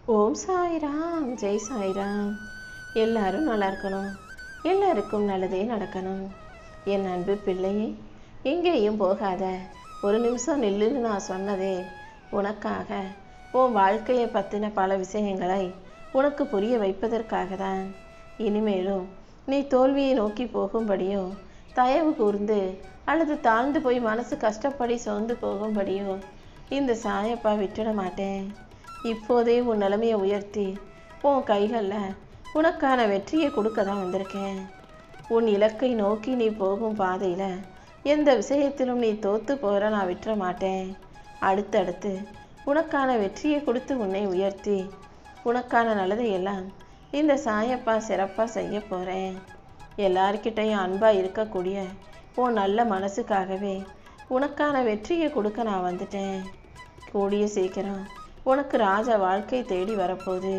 ஓம் சாய்ராம், ஜெய் சாய்ராம். எல்லாரும் நல்லா இருக்கணும், எல்லாருக்கும் நல்லதே நடக்கணும். என் அன்பு பிள்ளையே, எங்கேயும் போகாத, ஒரு நிமிஷம் நில்லுன்னு நான் சொன்னதே உனக்காக, உன் வாழ்க்கையை பற்றின பல விஷயங்களை உனக்கு புரிய வைப்பதற்காக தான். இனிமேலும் நீ தோல்வியை நோக்கி போகும்படியோ, தயவு கூர்ந்து அல்லது தாழ்ந்து போய் மனசு கஷ்டப்படி சோர்ந்து போகும்படியோ இந்த சாயப்பா விட்டுட மாட்டேன். இப்போதே உன் நிலைமையை உயர்த்தி உன் கைகளில் உனக்கான வெற்றியை கொடுக்க தான் வந்திருக்கேன். உன் இலக்கை நோக்கி நீ போகும் பாதையில் எந்த விஷயத்திலும் நீ தோற்று போகிற நான் விட்டுற மாட்டேன். அடுத்தடுத்து உனக்கான வெற்றியை கொடுத்து உன்னை உயர்த்தி உனக்கான நல்லதையெல்லாம் இந்த சாயப்பா சிறப்பாக செய்ய போகிறேன். எல்லார்கிட்டையும் அன்பாக இருக்கக்கூடிய உன் நல்ல மனசுக்காகவே உனக்கான வெற்றியை கொடுக்க நான் வந்துட்டேன். கூடிய சீக்கிரம் உனக்கு ராஜ வாழ்க்கை தேடி வரப்போகுது.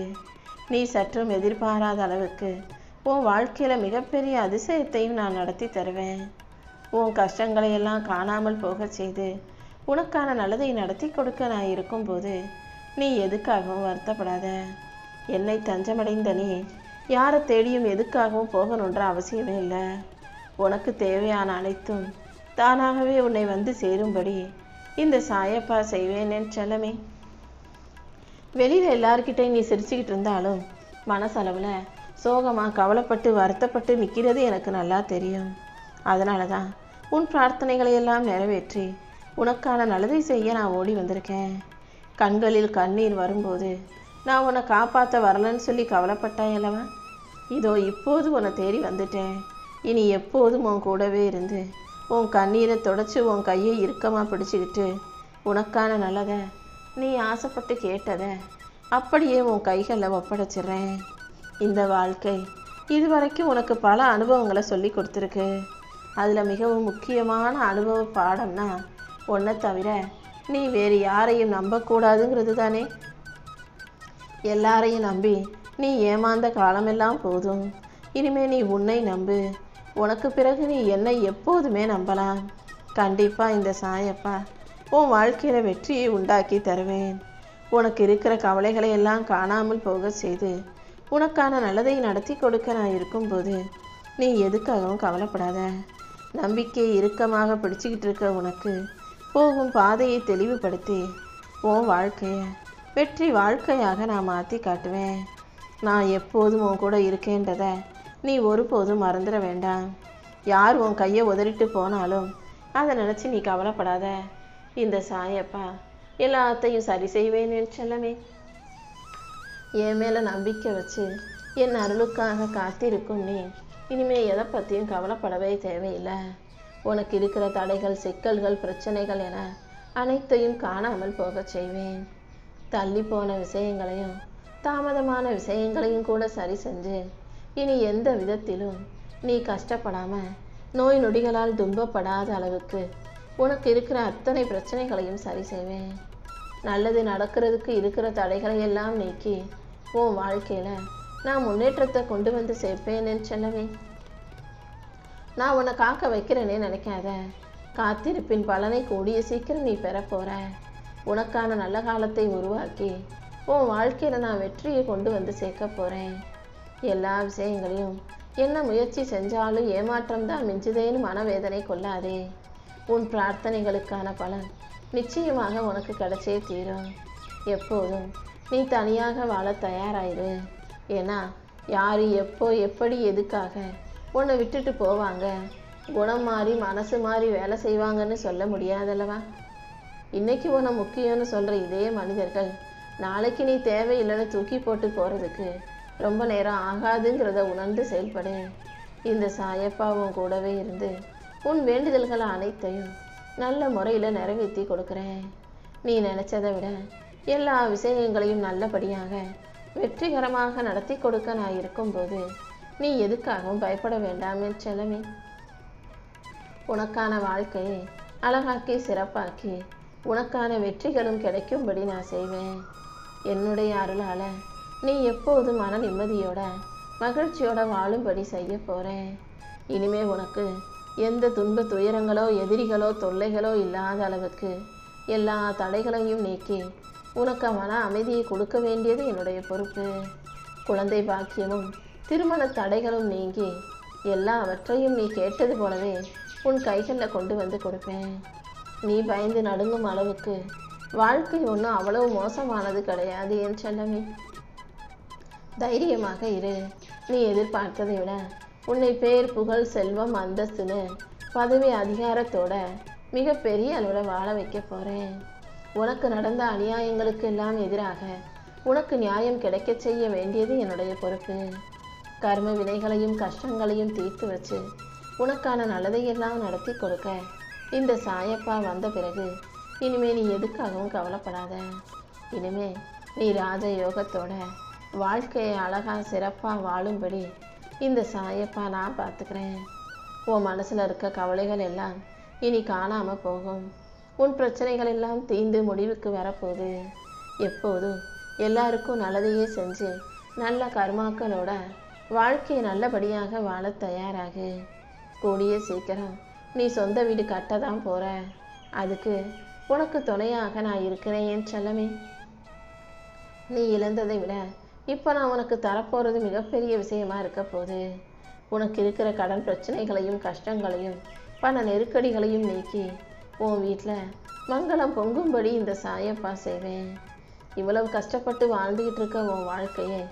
நீ சற்றும் எதிர்பாராத அளவுக்கு உன் வாழ்க்கையில் மிகப்பெரிய அதிசயத்தையும் நான் நடத்தி தருவேன். உன் கஷ்டங்களையெல்லாம் காணாமல் போக செய்து உனக்கான நல்லதை நடத்தி கொடுக்க நான் இருக்கும்போது நீ எதுக்காகவும் வருத்தப்படாத. என்னை தஞ்சமடைந்த நீ யாரை தேடியும் எதுக்காகவும் போகணுன்ற அவசியமே இல்லை. உனக்கு தேவையான அனைத்தும் தானாகவே உன்னை வந்து சேரும்படி இந்த சாயப்பா செய்வேன் என் செல்லமே. வெளியில் எல்லார்கிட்டையும் நீ சிரிச்சுக்கிட்டு இருந்தாலும் மனசளவில் சோகமாக கவலைப்பட்டு வருத்தப்பட்டு நிற்கிறது எனக்கு நல்லா தெரியும். அதனால தான் உன் பிரார்த்தனைகளை எல்லாம் நிறைவேற்றி உனக்கான நல்லதை செய்ய நான் ஓடி வந்திருக்கேன். கண்களில் கண்ணீர் வரும்போது நான் உன்னை காப்பாற்ற வரலன்னு சொல்லி கவலைப்பட்டாய் அல்லவா? இதோ இப்போது உன்னை தேடி வந்துட்டேன். இனி எப்போதும் உன் கூடவே இருந்து உன் கண்ணீரை தொடச்சி உன் கையை இறுக்கமாக பிடிச்சிக்கிட்டு உனக்கான நல்லதை நீ ஆசைப்பட்டு கேட்டதை அப்படியே உன் கைகளில் ஒப்படைச்சிட்றேன். இந்த வாழ்க்கை இதுவரைக்கும் உனக்கு பல அனுபவங்களை சொல்லி கொடுத்துருக்கு. அதில் மிகவும் முக்கியமான அனுபவ பாடம்னா உன்னை தவிர நீ வேறு யாரையும் நம்பக்கூடாதுங்கிறது தானே. எல்லாரையும் நம்பி நீ ஏமாந்த காலமெல்லாம் போதும். இனிமே நீ உன்னை நம்பு. உனக்கு பிறகு நீ என்னை எப்போதுமே நம்பலாம். கண்டிப்பாக இந்த சாயப்பா உன் வாழ்க்கையில் வெற்றியை உண்டாக்கி தருவேன். உனக்கு இருக்கிற கவலைகளை எல்லாம் காணாமல் போக செய்து உனக்கான நல்லதை நடத்தி கொடுக்க நான் இருக்கும்போது நீ எதுக்காகவும் கவலைப்படாத. நம்பிக்கை இறுக்கமாக பிடிச்சிக்கிட்டு இருக்க உனக்கு போகும் பாதையை தெளிவுபடுத்தி உன் வாழ்க்கையை வெற்றி வாழ்க்கையாக நான் மாற்றி காட்டுவேன். நான் எப்போதும் உன் கூட இருக்கேன்றதை நீ ஒருபோதும் மறந்துட வேண்டாம். யார் உன் கையை உதறிட்டு போனாலும் அதை நினச்சி நீ கவலைப்படாத. இந்த சாயப்பா எல்லாத்தையும் சரி செய்வேன் என் செல்லமே. என் மேலே நம்பிக்கை வச்சு என் அருளுக்காக காத்திருக்கும் நீ இனிமே எதை பற்றியும் கவலைப்படவே தேவையில்லை. உனக்கு இருக்கிற தடைகள், சிக்கல்கள், பிரச்சனைகள் என அனைத்தையும் காணாமல் போக செய்வேன். தள்ளி போன விஷயங்களையும் தாமதமான விஷயங்களையும் கூட சரி செஞ்சு இனி எந்த விதத்திலும் நீ கஷ்டப்படாமல் நோய் நொடிகளால் துன்பப்படாத அளவுக்கு உனக்கு இருக்கிற அத்தனை பிரச்சனைகளையும் சரி செய்வேன். நல்லது நடக்கிறதுக்கு இருக்கிற தடைகளை எல்லாம் நீக்கி உன் வாழ்க்கையில் நான் முன்னேற்றத்தை கொண்டு வந்து சேர்ப்பேன் என் செல்லவே. நான் உன்னை காக்க வைக்கிறேனே நினைக்காத. காத்திருப்பின் பலனை கூடிய சீக்கிரம் நீ பெற போற. உனக்கான நல்ல காலத்தை உருவாக்கி உன் வாழ்க்கையில் நான் வெற்றியை கொண்டு வந்து சேர்க்க போகிறேன். எல்லா விஷயங்களையும் என்ன முயற்சி செஞ்சாலும் ஏமாற்றம் தான் மிஞ்சுதேன்னு மனவேதனை கொள்ளாதே. உன் பிரார்த்தனைகளுக்கான பலன் நிச்சயமாக உனக்கு கிடைச்சே தீரும். எப்போதும் நீ தனியாக வாழ தயாராயிரு. ஏன்னா யார் எப்போ எப்படி எதுக்காக உன்னை விட்டுட்டு போவாங்க, குணம் மாறி மனசு மாறி வேலை செய்வாங்கன்னு சொல்ல முடியாதல்லவா? இன்னைக்கு உன்னை முக்கியம்னு சொல்கிற இதே மனிதர்கள் நாளைக்கு நீ தேவையில்லைன்னு தூக்கி போட்டு போகிறதுக்கு ரொம்ப நேரம் ஆகாதுங்கிறத உணர்ந்து செயல்படு. இந்த சாயப்பாவும் கூடவே இருந்து உன் வேண்டுதல்களை அனைத்தையும் நல்ல முறையில் நிறைவேற்றி கொடுக்குறேன். நீ நினச்சதை விட எல்லா விஷயங்களையும் நல்லபடியாக வெற்றிகரமாக நடத்தி கொடுக்க நான் இருக்கும்போது நீ எதுக்காகவும் பயப்பட வேண்டாம் என் செல்லமே. உனக்கான வாழ்க்கையை அழகாக்கி சிறப்பாக்கி உனக்கான வெற்றிகளும் கிடைக்கும்படி நான் செய்வேன். என்னுடைய அருளால் நீ எப்போதும் மன நிம்மதியோட மகிழ்ச்சியோட வாழும்படி செய்ய போகிறேன். இனிமே உனக்கு எந்த துன்ப துயரங்களோ எதிரிகளோ தொல்லைகளோ இல்லாத அளவுக்கு எல்லா தடைகளையும் நீக்கி உனக்கு மன அமைதியை கொடுக்க வேண்டியது என்னுடைய பொறுப்பு. குழந்தை பாக்கியமும் திருமண தடைகளும் நீங்கி எல்லாவற்றையும் நீ கேட்டது போலவே உன் கைகளில் கொண்டு வந்து கொடுப்பேன். நீ பயந்து நடுங்கும் அளவுக்கு வாழ்க்கை ஒன்றும் அவ்வளவு மோசமானது கிடையாது என் செல்லமே. தைரியமாக இரு. நீ எதிர்பார்த்ததை விட உன்னை பேர், புகழ், செல்வம், அந்தஸ்துன்னு பதவி அதிகாரத்தோட மிக பெரிய அளவில் வாழ வைக்க போகிறேன். உனக்கு நடந்த அநியாயங்களுக்கு எல்லாம் எதிராக உனக்கு நியாயம் கிடைக்க செய்ய வேண்டியது என்னுடைய பொறுப்பு. கர்ம வினைகளையும் கஷ்டங்களையும் தீர்த்து வச்சு உனக்கான நல்லதையெல்லாம் நடத்தி கொடுக்க இந்த சாயப்பா வந்த பிறகு இனிமே நீ எதுக்காகவும் கவலைப்படாத. இனிமே நீ ராஜ யோகத்தோட வாழ்க்கையை அழகா சிறப்பாக வாழும்படி இந்த சாயப்பா நான் பார்த்துக்கிறேன். உன் மனசில் இருக்க கவலைகள் எல்லாம் இனி காணாமல் போகும். உன் பிரச்சனைகள் எல்லாம் தீர்ந்து முடிவுக்கு வரப்போகுது. எப்போதும் எல்லாருக்கும் நல்லதையே செஞ்சு நல்ல கர்மாக்களோட வாழ்க்கையை நல்லபடியாக வாழ தயாராகு. கூடிய சீக்கிரம் நீ சொந்த வீடு கட்ட தான் போகிற. அதுக்கு உனக்கு துணையாக நான் இருக்கிறேன் என் செல்லமே. நீ இழந்ததை விட இப்போ நான் உனக்கு தரப்போகிறது மிகப்பெரிய விஷயமா இருக்க போகுது. உனக்கு இருக்கிற கடன் பிரச்சனைகளையும் கஷ்டங்களையும் பண நெருக்கடிகளையும் நீக்கி உன் வீட்டில் மங்களம் பொங்கும்படி இந்த சாயப்பா செய்வேன். இவ்வளவு கஷ்டப்பட்டு வாழ்ந்துக்கிட்டு இருக்க உன் வாழ்க்கையை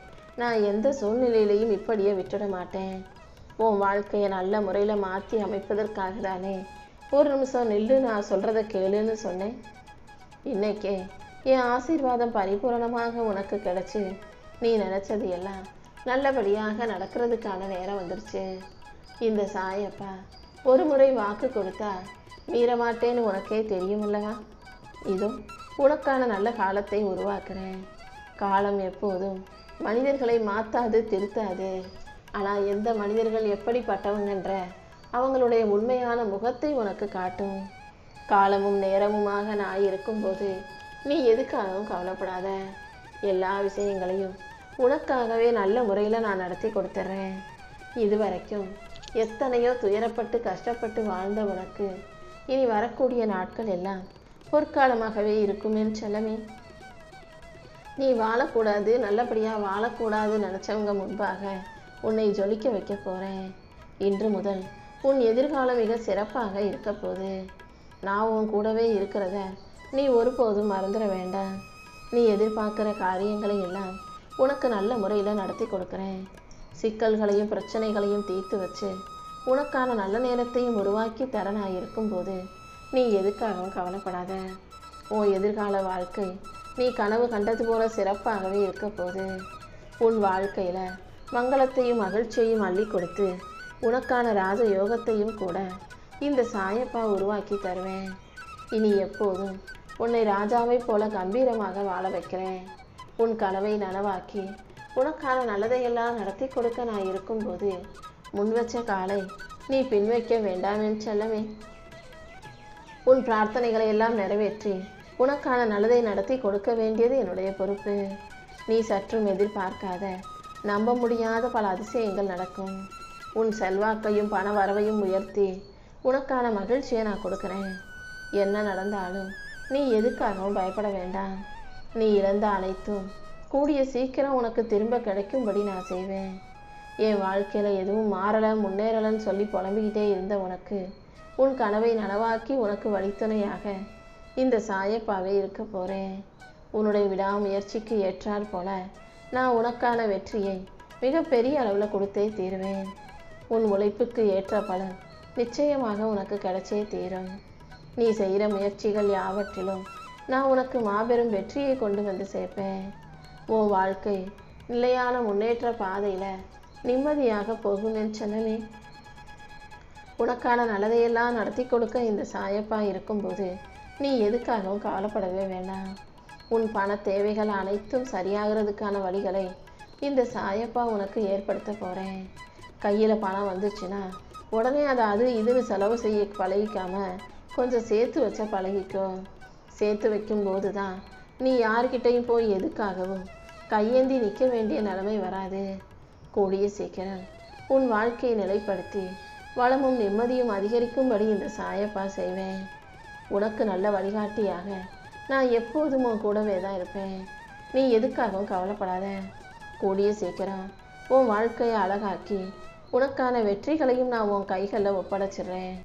நான் எந்த சூழ்நிலையிலையும் இப்படியே விட்டுட மாட்டேன். உன் வாழ்க்கையை நல்ல முறையில் மாற்றி அமைப்பதற்காக தானே ஒரு நிமிஷம் நில்லு, நான் சொல்கிறத கேளுன்னு சொன்னேன். இன்னைக்கே என் ஆசீர்வாதம் பரிபூரணமாக உனக்கு கிடைச்சி நீ நினச்சது எல்லாம் நல்லபடியாக நடக்கிறதுக்கான நேரம் வந்துருச்சு. இந்த சாயப்பா ஒரு முறை வாக்கு கொடுத்தா மீறமாட்டேன்னு உனக்கே தெரியும் அல்லவா? இதோ உனக்கான நல்ல காலத்தை உருவாக்குறேன். காலம் எப்போதும் மனிதர்களை மாற்றாது திருத்தாது. ஆனால் எந்த மனிதர்கள் எப்படிப்பட்டவங்கன்ற அவங்களுடைய உண்மையான முகத்தை உனக்கு காட்டும். காலமும் நேரமுமாக நான் இருக்கும்போது நீ எதுக்காகவும் கவலைப்படாத. எல்லா விஷயங்களையும் உனக்காகவே நல்ல முறையில் நான் நடத்தி கொடுத்துட்றேன். இதுவரைக்கும் எத்தனையோ துயரப்பட்டு கஷ்டப்பட்டு வாழ்ந்த உனக்கு இனி வரக்கூடிய நாட்கள் எல்லாம் பொற்காலமாகவே இருக்குமேன்னு செல்லமே. நீ வாழக்கூடாது, நல்லபடியாக வாழக்கூடாதுன்னு நினச்சவங்க முன்பாக உன்னை ஜொலிக்க வைக்க போகிறேன். இன்று முதல் உன் எதிர்காலம் மிக சிறப்பாக இருக்க போகுது. நான் உன் கூடவே இருக்கிறத நீ ஒருபோதும் மறந்துட வேண்டாம். நீ எதிர்பார்க்குற காரியங்களை எல்லாம் உனக்கு நல்ல முறையில் நடத்தி கொடுக்குறேன். சிக்கல்களையும் பிரச்சனைகளையும் தீர்த்து வச்சு உனக்கான நல்ல நேரத்தையும் உருவாக்கி தர நான் இருக்கும்போது நீ எதுக்காகவும் கவலைப்படாத. உன் எதிர்கால வாழ்க்கை நீ கனவு கண்டது போல சிறப்பாகவே இருக்க போகுது. உன் வாழ்க்கையில் மங்களத்தையும் மகிழ்ச்சியையும் அள்ளி கொடுத்து உனக்கான ராஜ யோகத்தையும் கூட இந்த சாயப்பா உருவாக்கி தருவேன். இனி எப்போதும் உன்னை ராஜாவை போல கம்பீரமாக வாழ வைக்கிறேன். உன் கனவை நனவாக்கி உனக்கான நல்லதையெல்லாம் நடத்தி கொடுக்க நான் இருக்கும்போது முன் வச்ச காலை நீ பின்வைக்க வேண்டாம் என் செல்லமே. உன் பிரார்த்தனைகளை எல்லாம் நிறைவேற்றி உனக்கான நல்லதை நடத்தி கொடுக்க வேண்டியது என்னுடைய பொறுப்பு. நீ சற்றும் எதிர்பார்க்காத நம்ப முடியாத பல அதிசயங்கள் நடக்கும். உன் செல்வாக்கையும் பண வரவையும் உயர்த்தி உனக்கான மகிழ்ச்சியை நான் கொடுக்குறேன். என்ன நடந்தாலும் நீ எதுக்காகவும் பயப்பட வேண்டாம். நீ இழந்த அனைத்தும் கூடிய சீக்கிரம் உனக்கு திரும்ப கிடைக்கும்படி நான் செய்வேன். என் வாழ்க்கையில் எதுவும் மாறலை முன்னேறலைன்னு சொல்லி புலம்பிக்கிட்டே இருந்த உனக்கு உன் கனவை நனவாக்கி உனக்கு வழித்துணையாக இந்த சாயப்பாவே இருக்க போகிறேன். உன்னுடைய விடாமுயற்சிக்கு ஏற்றாற் போல நான் உனக்கான வெற்றியை மிக பெரிய அளவில் கொடுத்தே தீருவேன். உன் உழைப்புக்கு ஏற்ற பலன் நிச்சயமாக உனக்கு கிடைச்சே தீரும். நீ செய்கிற முயற்சிகள் யாவற்றிலும் நான் உனக்கு மாபெரும் வெற்றியை கொண்டு வந்து சேர்ப்பேன். உன் வாழ்க்கை நிலையான முன்னேற்ற பாதையில் நிம்மதியாக போகும் என் செல்லமே. உனக்கான நல்லதையெல்லாம் நடத்தி கொடுக்க இந்த சாயப்பா இருக்கும்போது நீ எதுக்காகவும் கவலைப்படவே வேண்டாம். உன் பண தேவைகள் அனைத்தும் சரியாகிறதுக்கான வழிகளை இந்த சாயப்பா உனக்கு ஏற்படுத்த போகிறேன். கையில் பணம் வந்துச்சுன்னா உடனே அதை அது இதுன்னு செலவு செய்ய பழகிக்காம கொஞ்சம் சேர்த்து வச்ச பழகிக்கோ. சேர்த்து வைக்கும்போது தான் நீ யார்கிட்டையும் போய் எதுக்காகவும் கையேந்தி நிற்க வேண்டிய நிலைமை வராது. கூடிய சீக்கிரம் உன் வாழ்க்கையை நிலைப்படுத்தி வளமும் நிம்மதியும் அதிகரிக்கும்படி இந்த சாயப்பா செய்வேன். உனக்கு நல்ல வழிகாட்டியாக நான் எப்போதும் உன் கூடவே தான் இருப்பேன். நீ எதுக்காகவும் கவலைப்படாத. கூடிய சீக்கிரம் உன் வாழ்க்கையை அழகாக்கி உனக்கான வெற்றிகளையும் நான் உன் கைகளில் ஒப்படைச்சிடுறேன்.